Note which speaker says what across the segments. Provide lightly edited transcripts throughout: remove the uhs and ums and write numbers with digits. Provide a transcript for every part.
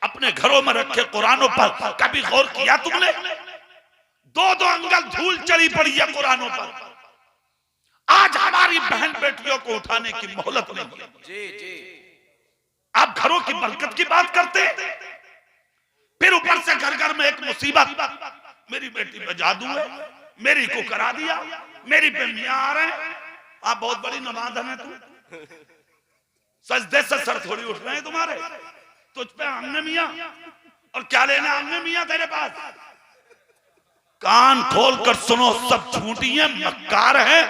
Speaker 1: अपने घरों में रखे कुरानों पर कभी गौर किया तुमने? दो दो अंगल धूल चढ़ी पड़ी है कुरानों पर। आज हमारी बहन बेटियों को उठाने की मोहलत नहीं है।
Speaker 2: जी जी।
Speaker 1: आप घरों की बरकत की बात करते, फिर ऊपर से घर घर में एक मुसीबत। मेरी बेटी पे जादू है, मेरी को करा दिया, मेरी पे मियां आ रहे हैं। आप बहुत बड़ी नमाज़ है, तू सजदे से सर थोड़ी उठ रहे हैं तुम्हारे, तुझ पे आमने मियां, और क्या लेना आमने मियां तेरे पास? कान खोल कर सुनो, सब झूठी है, मक्कार है,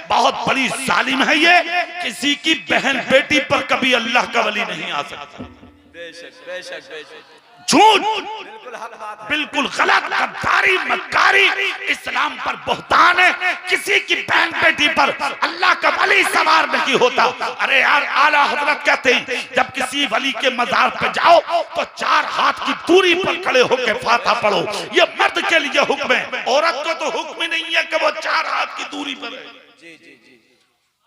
Speaker 1: बहुत बड़ी जालिम है ये। किसी की बहन बेटी पर कभी अल्लाह का वली नहीं आ सकता।
Speaker 2: बेशक बेशक बेशक।
Speaker 1: झूठ,
Speaker 2: बिल्कुल हक बात है।
Speaker 1: बिल्कुल गलत, गद्दारी, मक्कारी, इस्लाम पर बहतान है। किसी की बहन बेटी पर अल्लाह का वली सवार नहीं होता। अरे यार, आला हजरत कहते हैं जब किसी वली के मजार पे जाओ तो 4 हाथ की दूरी पर खड़े होकर फातिहा पढ़ो। ये मर्द के लिए हुक्म है, औरत को तो हुक्म ही नहीं है कि वो 4 हाथ की दूरी पर रहे।
Speaker 2: जी जी जी।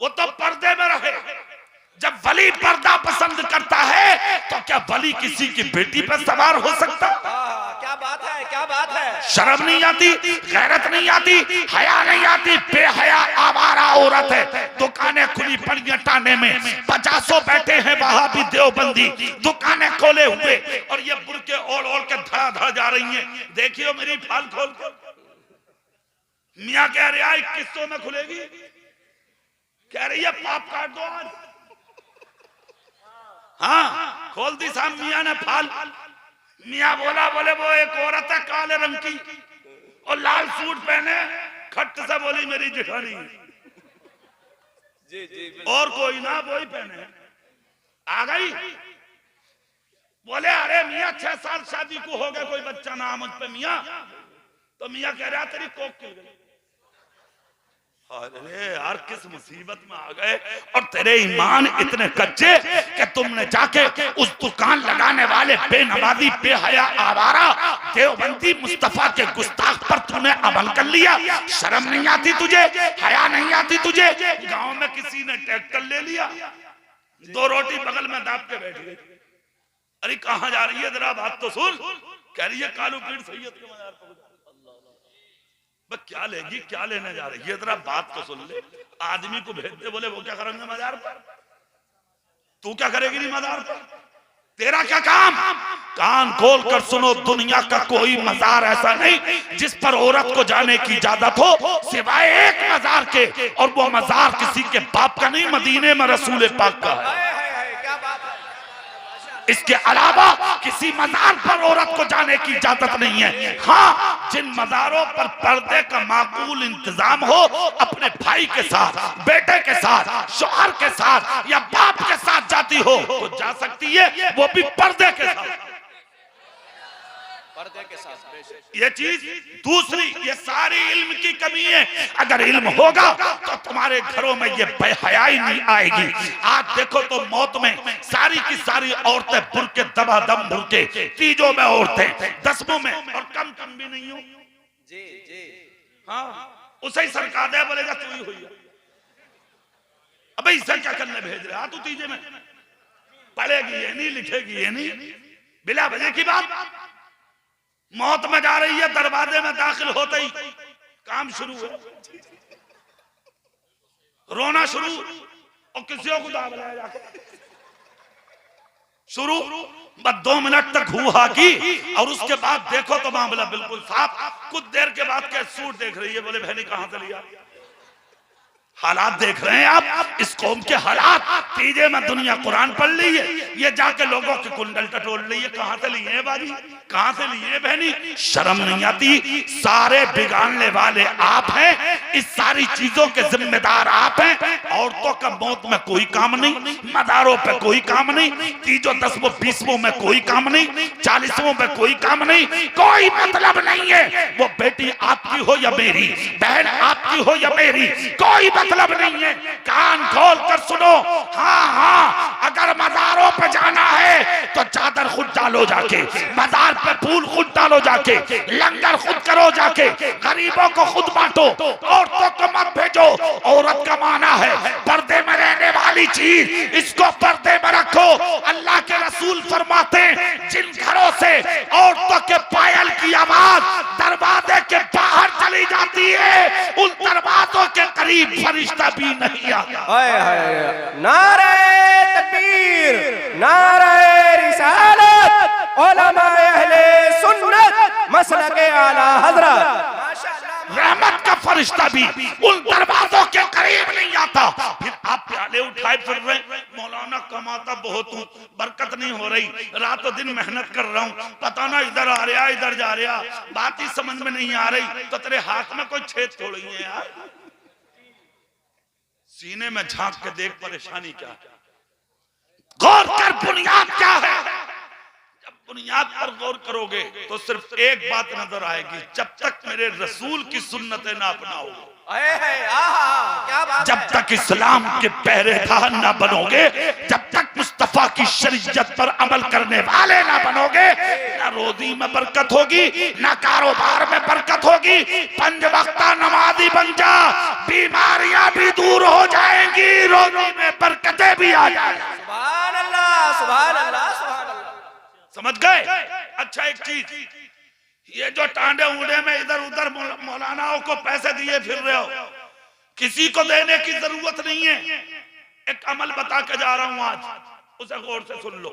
Speaker 1: वो तो पर्दे में रहे। जब वली पर्दा पसंद करता है तो क्या वली किसी की बेटी पर सवार हो सकता?
Speaker 2: क्या बात है, क्या बात है।
Speaker 1: शर्म नहीं आती, गैरत नहीं आती, हया नहीं आती, बेहया आवारा औरत है। दुकानें खुली पड़ी हैं टाने में, 50 बैठे हैं वहां भी देवबंदी, दुकानें खोले हुए, और ये बुरके ओढ़ ओढ़ के धड़ा धड़ा जा रही हैं। देखियो मेरी फाल खोल कर, मियां कह रहा है 2100 में खुलेगी, कह रही है पाप काट दो आज। हाँ, खोल दी साहब मियां ने फाल। मियां बोला, बोले वो एक औरत है काले रंग की और लाल सूट पहने, खट से बोली मेरी जेठानी।
Speaker 2: जी जी।
Speaker 1: और कोई ना, वही पहने। आ गई, बोले अरे मियां 6 साल शादी को हो गए, कोई बच्चा ना मुझ पे मियां। तो मियां कह रहा तेरी कोक किल गई। अरे यार, किस मुसीबत में आ गए। और तेरे ईमान इतने कच्चे कि तुमने जाके उस दुकान लगाने वाले बेनमाजी, बेहया, आवारा देवबंदी मुस्तफा के गुस्ताख पर तूने अमल कर लिया। शर्म नहीं आती तुझे, हया नहीं आती तुझे? गांव में किसी ने ट्रैक्टर ले लिया, 2 रोटी बगल में दाब के बैठ गई। अरे कहां जा रही है, जरा बात तो सुन। कह रही है कालू पीर सैयद के मजार पर। बस क्या लेगी, क्या लेने जा रही है, जरा बात तो सुन ले। आदमी को भेज दे, बोले वो क्या करेंगे मजार पर, तू क्या करेगी नहीं मजार पर, तेरा क्या काम? कान खोल कर सुनो, दुनिया का कोई मजार ऐसा नहीं जिस पर औरत को जाने की इजाजत हो सिवाय एक मजार के, और वो मजार किसी के बाप का नहीं, मदीने में रसूल पाक का है। इसके अलावा किसी मजार पर औरत को जाने की इजाजत नहीं है। हाँ, जिन मजारों पर पर्दे का माकूल इंतजाम हो, अपने भाई के साथ, बेटे के साथ, शौहर के साथ या बाप के साथ जाती हो तो जा सकती है, वो भी पर्दे के साथ।
Speaker 2: पर्दे के साथ।
Speaker 1: ये चीज दूसरी, ये सारी इल्म की कमी है। अगर इल्म होगा तो तुम्हारे घरों में ये बेहयाई नहीं आएगी। आज देखो तो मौत में सारी की सारी औरतें बुरके दबादम बुरके, तीजों में औरतें, 10वें में, और कम भी नहीं हो।
Speaker 2: जी जी।
Speaker 1: हाँ, उसे ही सरकार दे, बोलेगा तू ही हुई है। अबे इसे क्या करने भेज रहे? तू तीजे में पढ़ेगी ये नहीं, लिखेगी ये नहीं, बिला वजह की बात। मौत में जा रही है, दरवाजे में दाखिल होते ही काम शुरू है, रोना शुरू, और किसी को दाब लाया जाके शुरू। बस 2 मिनट तक हुआ की, और उसके बाद देखो तो मामला बिल्कुल साफ। कुछ देर के बाद क्या सूट देख रही है, बोले बहनी कहां से लिया? हालात देख रहे हैं आप, इस कौम के हालात। तीजे में दुनिया कुरान पढ़ ली है, ये जाके लोगों के कुंडल टटोल रही है। कहां से लिए बाजी, कहां से लिए बहनी? शर्म नहीं आती? सारे बिगाड़ने वाले आप हैं, इस सारी चीजों के जिम्मेदार आप हैं। औरतों का मौत में कोई काम नहीं, मदारों पे कोई काम नहीं, तीजों 10वें 20वें में कोई काम नहीं, 40वें में कोई काम नहीं, कोई मतलब नहीं है। वो बेटी आपकी हो या मेरी, बहन आपकी हो या मेरी, कोई मतलब नहीं है। कान खोल कर सुनो। हाँ हाँ, अगर मजारों पे जाना है तो चादर खुद डालो जाके, मजार पे फूल खुद डालो जाके, लंगर खुद करो जाके, गरीबों को खुद बांटो, औरतों को मत भेजो। औरत का माना है पर्दे में रहने वाली चीज, इसको पर्दे में रखो। अल्लाह के रसूल फरमाते हैं से औरतों के पायल की आवाज दरवाजे के बाहर चली जाती है, उन दरवाजों के करीब फरिश्ता भी नहीं आता।
Speaker 3: नारे तकबीर, नारे रिसालत, उलमाए अहले सुन्नत, मसलके आला हजरत।
Speaker 1: रहमत का फरिश्ता भी उन दरवाजों के करीब नहीं आता। फिर आप प्याले उठाए फिर रहे, मौलाना कमाता बहुत हूँ, बरकत नहीं हो रही, रातों दिन मेहनत कर रहा हूँ, पता ना इधर आ रहा इधर जा रहा, बात ही समझ में नहीं आ रही, तो तेरे हाथ में कोई छेद थोड़ी है यार। सीने में झांक के देख परेशानी क्या है, गौर कर बुनियाद क्या है। जब बुनियाद पर गौर करोगे तो सिर्फ एक बात नजर आएगी, जब तक मेरे रसूल की सुन्नतें ना अपनाओगे,
Speaker 2: क्या बात
Speaker 1: जब तक इस्लाम के पहरेदार ना बनोगे, जब तक मुस्तफा की शरीयत पर अमल करने वाले ना बनोगे, ना रोजी में बरकत होगी, ना कारोबार में बरकत होगी। 5 वक्ता नमाजी बन जा, बीमारियां भी दूर हो जाएंगी, रोजी में बरकतें भी आ जाएंगी।
Speaker 2: सुभान अल्लाह, सुभान अल्लाह, सुभान अल्लाह।
Speaker 1: समझ गए? अच्छा एक चीज, ये जो टांडे उड़े में इधर उधर मौलानाओं को पैसे दिए फिर रहे हो, किसी को देने की जरूरत नहीं है। एक अमल बता के जा रहा हूं आज, उसे गौर से सुन लो,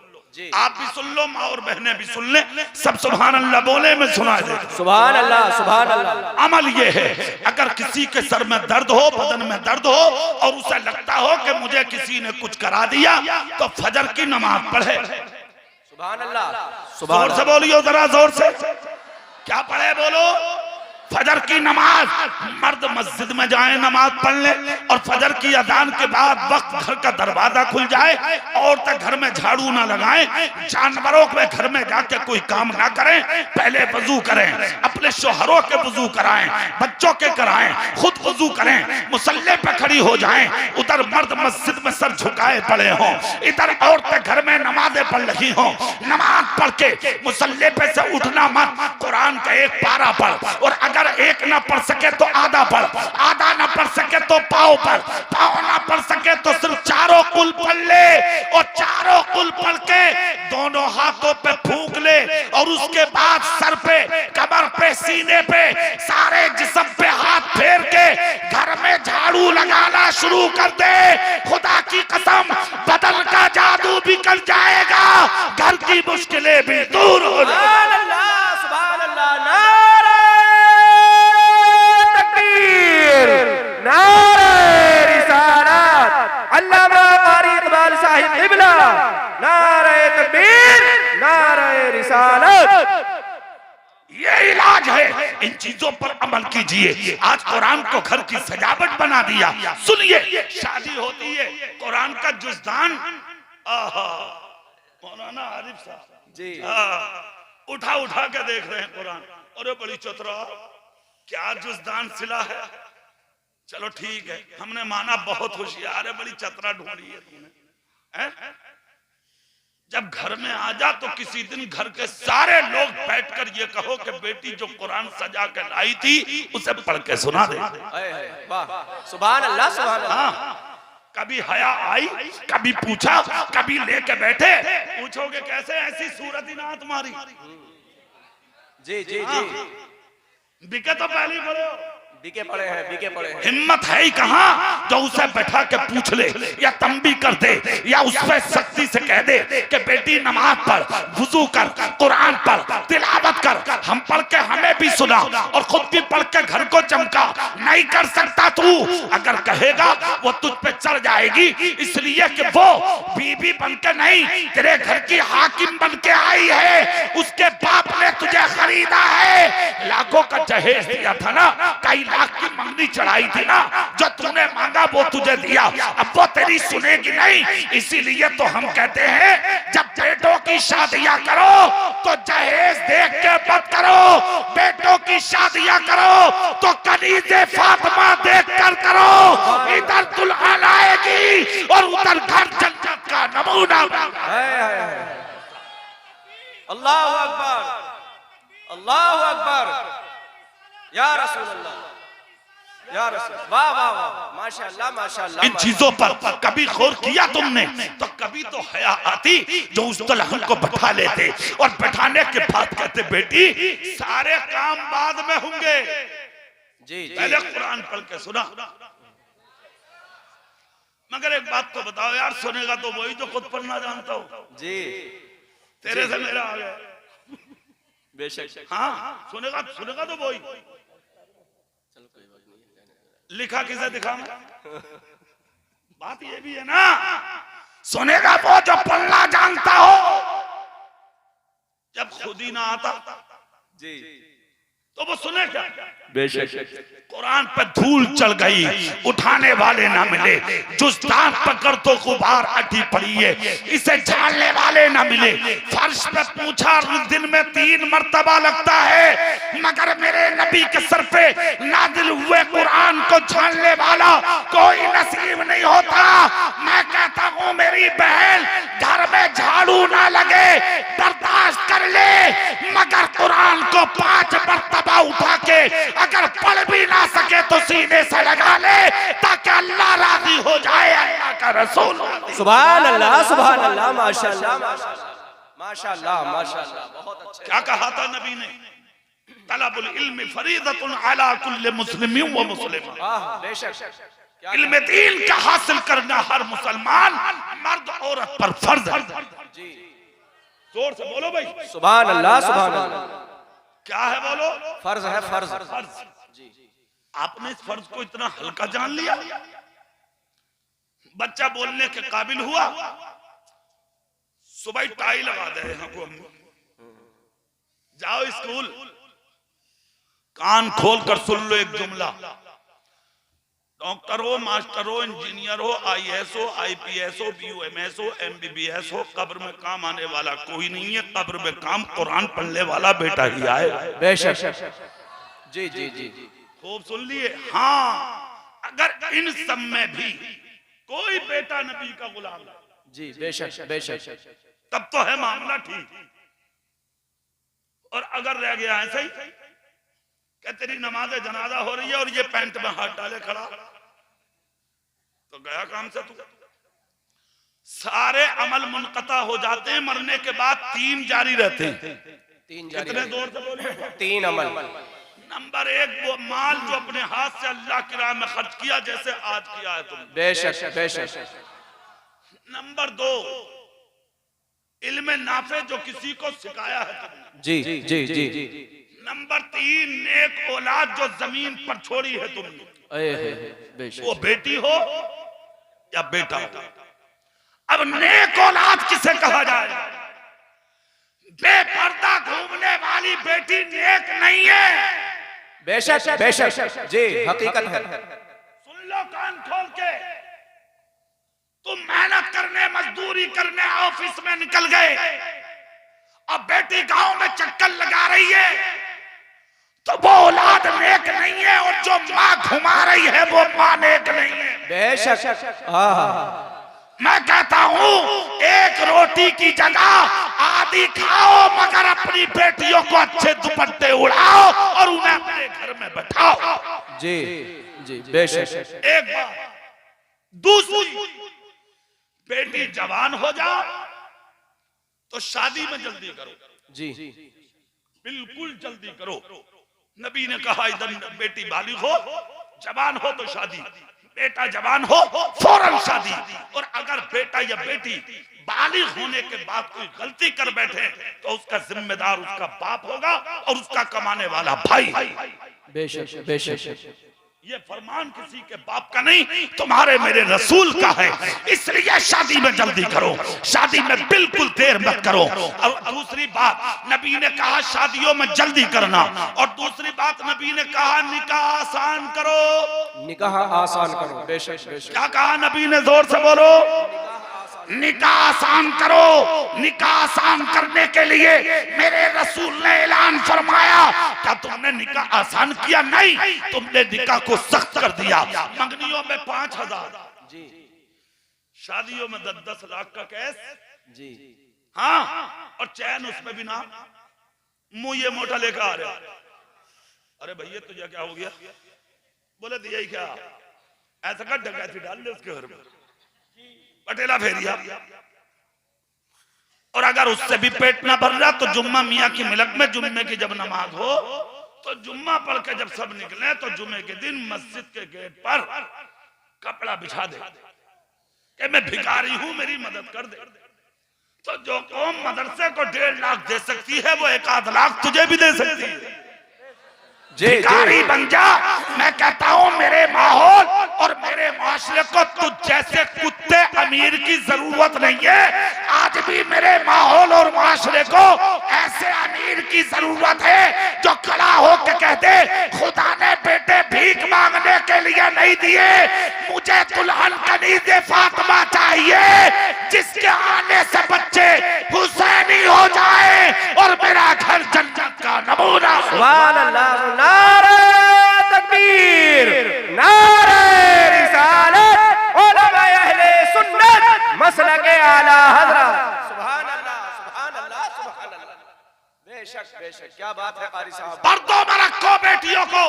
Speaker 1: आप भी सुन लो, माँ और बहनें भी सुन ले, सब सुभान अल्लाह बोले में सुना दे।
Speaker 3: सुभान अल्लाह, सुभान अल्लाह।
Speaker 1: अमल ये है, अगर किसी के सर में दर्द हो, बदन में दर्द हो और उसे लगता हो कि मुझे किसी ने कुछ करा दिया, तो फजर की नमाज पढ़े।
Speaker 2: सुभान अल्लाह,
Speaker 1: जोर से बोलियो, जरा जोर से, क्या पढ़े बोलो? फजर की नमाज। मर्द मस्जिद में जाए नमाज पढ़ ले, और फजर की अजान के बाद वक्त घर का दरवाजा खुल जाए, औरतें घर में झाड़ू ना लगाएं, जानवरों के घर में जाके कोई काम ना करें, पहले वजू करें, अपने शोहरों के वजू कराएं, बच्चों के कराएं, खुद वजू करें, मुसल्ले पे खड़ी हो जाएं, उधर मर्द मस्जिद में सर झुकाए पड़े हों, इधर औरतें घर में नमाजें पढ़ रही हों। नमाज पढ़ के मुसल्ले पे से उठना मत, कुरान का एक पारा पढ़, और अगर एक ना पढ़ सके तो आधा पढ़, आधा ना पढ़ सके तो पाव पढ़, पाव ना पढ़ सके तो सिर्फ चारों कुल पढ़ ले, और चारों कुल पढ़ के दोनों हाथों पे फूंक ले, और उसके बाद सर पे, कमर पे, सीने पे, सारे जिस्म पे हाथ फेर के घर में झाड़ू लगाना शुरू कर दे। खुदा की कसम, बदल का जादू भी कर जाएगा, घर की मुश्किलें भी दूर हो जाएंगी।
Speaker 3: सुभान अल्लाह, सुभान अल्लाह। नारे तकबीर, नारे रिसालत, अल्लामा कारी इकबाल साहिब क़िबला, नारे तकबीर, नारे रिसालत।
Speaker 1: ये इलाज है, इन चीजों पर अमल कीजिए। आज कुरान को घर की सजावट बना दिया। सुनिए, शादी होती है, कुरान का जुज़दान, आहा, मौलाना आरिफ साहब
Speaker 2: जी,
Speaker 1: उठा उठा के देख रहे हैं कुरान, अरे बड़ी चतरा, क्या जुज़दान सिला है। चलो ठीक है, हमने माना बहुत होशियार है, बड़ी चतरा ढूंढी है तूने, हैं? जब घर में आ जा तो किसी दिन घर के सारे लोग बैठकर ये कहो कि बेटी जो कुरान सजा के लाई थी उसे पढ़ के सुना दे।
Speaker 2: वाह, सुभान अल्लाह, सुभान अल्लाह।
Speaker 1: हाँ, कभी हया आई, कभी पूछा, कभी लेके बैठे, पूछोगे कैसे ऐसी सूरत ही ना तुम्हारी।
Speaker 2: जी जी जी,
Speaker 1: बिके तो पहले बोलो,
Speaker 2: बीके पड़े हैं, बीके पड़े हैं।
Speaker 1: हिम्मत है ही कहाँ जो उसे बैठा के पूछ ले, या तंबी कर दे, या उस पर सख्ती से कह दे कि बेटी नमाज पढ़, वुजू कर, कुरान पढ़, तिलावत कर, हम पढ़ के हमें भी सुना, और खुद भी पढ़ के घर को चमका। नहीं कर सकता तू, अगर कहेगा वो तुझ पे चढ़ जाएगी, इसलिए कि वो बीबी बन के नहीं, तेरे घर की हाकिम बन के आई है, उसके बाप ने तुझे खरीदा है, लाखों का जहेज दिया था ना, कई लाख की मंगनी चढ़ाई थी ना, जो तूने मांगा वो तुझे दिया, अब वो तेरी सुनेगी नहीं। इसीलिए तो हम कहते हैं जब बेटों की शादियां करो तो जहेज देख के मत करो, बेटों की शादियां करो तो कनीज़े फातिमा देख कर करो। इधर दुल्हन आएगी और उधर घर जन्नत का नमूना।
Speaker 2: अल्लाहु अकबर, अल्लाहु अकबर, या रसूल अल्लाह। या रसूल, वाह वाह वाह, माशाअल्लाह माशाअल्लाह।
Speaker 1: इन चीजों पर कभी गौर किया तुमने? तो कभी तो हया आती जो उस दुल्हन को बैठा लेते और बैठाने के बाद कहते बेटी सारे काम बाद में होंगे,
Speaker 2: जी जी
Speaker 1: पहले कुरान पढ़ के सुना। मगर एक बात तो बताओ यार, सुनेगा तो वही जो खुद पढ़ना जानता हो।
Speaker 2: जी,
Speaker 1: तेरे से मेरा आ गया।
Speaker 2: बेशक।
Speaker 1: हाँ सुनेगा, सुनेगा तो वही। लिखा किसे दिखा मैं? बात ये भी है ना, सुनेगा वो जो पढ़ना जानता हो। जब खुद ही ना आता
Speaker 2: जी,
Speaker 1: तो वो सुने क्या?
Speaker 2: बेशक।
Speaker 1: कुरान पे धूल चढ़ गई, उठाने वाले ना मिले, जुस्तान पकड़ तो गुबार अटी पड़ी है, इसे झाड़ने वाले ना मिले। फर्श पे पूछा दिन में 3 मर्तबा लगता है, मगर मेरे नबी के सर पे नाजिल हुए कुरान को झाड़ने वाला कोई नसीब नहीं होता। मैं कहता हूँ मेरी बहन घर में झाड़ू ना लगे बर्दाश्त कर ले, मगर कुरान को 5 मर्तबा उठा के अगर पढ़ भी ना सके तो सीने से लगा ले, ताकि अल्लाह राजी हो जाए, अल्लाह का रसूल।
Speaker 2: सुभान अल्लाह माशाअल्लाह माशाअल्लाह माशाअल्लाह माशाअल्लाह, बहुत अच्छा।
Speaker 1: क्या कहा था नबी ने? तलबुल इल्म फरीदतुन अला कुल्li मुस्लिमिन व मुस्लिमा।
Speaker 2: वाह बेशक।
Speaker 1: इल्म दीन का हासिल करना हर मुसलमान मर्द औरत पर फर्ज है।
Speaker 2: जी,
Speaker 1: जोर से बोलो भाई।
Speaker 2: सुभान अल्लाह सुभान अल्लाह।
Speaker 1: क्या है बोलो?
Speaker 2: फर्ज है, फर्ज।
Speaker 1: फर्ज।
Speaker 2: जी,
Speaker 1: आपने इस फर्ज को इतना हल्का जान लिया? बच्चा बोलने के काबिल हुआ, सुबह टाई लगा दे यहाँ को, जाओ स्कूल, कान खोल कर सुन लो एक जुमला। डॉक्टर हो, मास्टर हो, इंजीनियर हो, IAS हो, IPS हो, BUMS हो, MBBS हो, कब्र में काम आने वाला कोई नहीं है। कब्र में काम कुरान पढ़ने वाला बेटा ही आए।
Speaker 2: बेशक। जी जी जी,
Speaker 1: खूब सुन लिए। हाँ, अगर इन सब में भी कोई बेटा नबी का गुलाम है,
Speaker 2: जी बेशक बेशक,
Speaker 1: तब तो है मामला ठीक। और अगर रह गया ऐसे ही क्या तेरी नमाज जनाजा हो रही है और ये पैंट में हाथ डाले खड़ा, तो गया काम से तू। सारे अमल मुनक़ता हो जाते हैं, मरने के बाद 3 जारी रहते हैं।
Speaker 2: 3 जारी।
Speaker 1: कितने दौर से बोले?
Speaker 2: 3 अमल।
Speaker 1: नंबर 1 वो माल जो अपने हाथ से अल्लाह की राह में खर्च किया, जैसे आज किया है तुमने।
Speaker 2: बेशक बेशक।
Speaker 1: नंबर 2 इल्म नाफे जो किसी को सिखाया है तुमने।
Speaker 2: जी जी जी जी।
Speaker 1: नंबर 3 नेक औलाद जो जमीन पर छोड़ी है तुमने,
Speaker 2: बेशक।
Speaker 1: वो बेटी हो या बेटा हो। अब नेक औलाद किसे कहा जाए? बेपर्दा घूमने वाली बेटी नेक नहीं है।
Speaker 2: बेशक बेशक। जी, हकीकत है।
Speaker 1: सुन लो कान खोल के। तुम मेहनत करने, मजदूरी करने ऑफिस में निकल गए, अब बेटी गांव में चक्कर लगा रही है, तो वो औलाद नेक नहीं है, और जो माँ घुमा रही है वो माँ नेक नहीं है।
Speaker 2: बेशक। हाँ,
Speaker 1: मैं कहता हूँ एक रोटी की जगह आधी खाओ, मगर अपनी बेटियों को अच्छे दुपट्टे उड़ाओ और उन्हें अपने घर में बैठाओ।
Speaker 2: जी जी बेशक।
Speaker 1: एक बात। दूसरी, बेटी जवान हो जाओ तो शादी में जल्दी करो।
Speaker 2: जी,
Speaker 1: बिल्कुल जल्दी करो। नबी ने कहा इधर बेटी बालिग हो, जवान हो तो शादी, बेटा जवान हो फौरन शादी। और अगर बेटा या बेटी बालिग होने के बाद कोई गलती कर बैठे तो उसका जिम्मेदार उसका बाप होगा और उसका कमाने वाला भाई।
Speaker 2: बेशक बेशक।
Speaker 1: ये फरमान किसी के बाप का नहीं, तुम्हारे मेरे रसूल का है। इसलिए शादी में जल्दी करो, शादी में बिल्कुल देर मत करो। और दूसरी बात नबी ने कहा शादियों में जल्दी करना, और दूसरी बात नबी ने कहा निकाह आसान करो।
Speaker 2: निकाह आसान करो। बेशक बेशक।
Speaker 1: क्या कहा नबी ने? जोर से बोलो। निकाह आसान करो। निकाह आसान करने के लिए मेरे रसूल ने ऐलान फरमाया। क्या तुमने निकाह आसान किया? नहीं, तुमने निकाह को सख्त कर दिया। मंगनियों में 5,000
Speaker 2: जी,
Speaker 1: शादियों में 10-10 लाख का कैश।
Speaker 2: जी
Speaker 1: हाँ, और चैन उसमें भी ना, मुंह ये मोटा लेकर आ रहे। अरे भैया तुझे क्या हो गया? बोले दिया ही क्या, ऐसा कर डकैती डाल ले उसके घर में, पटेला फेरिया। और अगर उससे भी पेट ना भर रहा तो जुम्मा मियाँ की मिलक में जुम्मे की जब नमाज हो तो जुम्मा पढ़ के जब सब निकले तो जुम्मे के दिन मस्जिद के गेट पर कपड़ा बिछा दे कि मैं भिखारी हूं, मेरी मदद कर दे। तो जो कौम मदरसे को 1.5 लाख दे सकती है वो 1 लाख तुझे भी दे सकती है। भिखारी बन जा। मैं कहता हूं मेरे माहौल और मेरे माशरे को तुझ जैसे कुत्ते अमीर की जरूरत नहीं है। आज भी मेरे माहौल और माशरे को ऐसे अमीर की जरूरत है जो खड़ा होकर कहते खुदा ने बेटे भीख मांगने के लिए नहीं दिए, मुझे दुल्हन कनीज़े फातिमा चाहिए जिसके आने से बच्चे हुसैनी हो जाए और मेरा घर जन्नत का नमूना।
Speaker 3: सुभान अल्लाह। नारे तकबीर, नारे रिसालत, उलमा अहले सुन्नत, मसलके आला हज़रत। सुभान अल्लाह, सुभान अल्लाह, सुभान अल्लाह। बेशक बेशक, क्या बात है कारी साहब।
Speaker 1: पर्दों में रखो बेटियों को।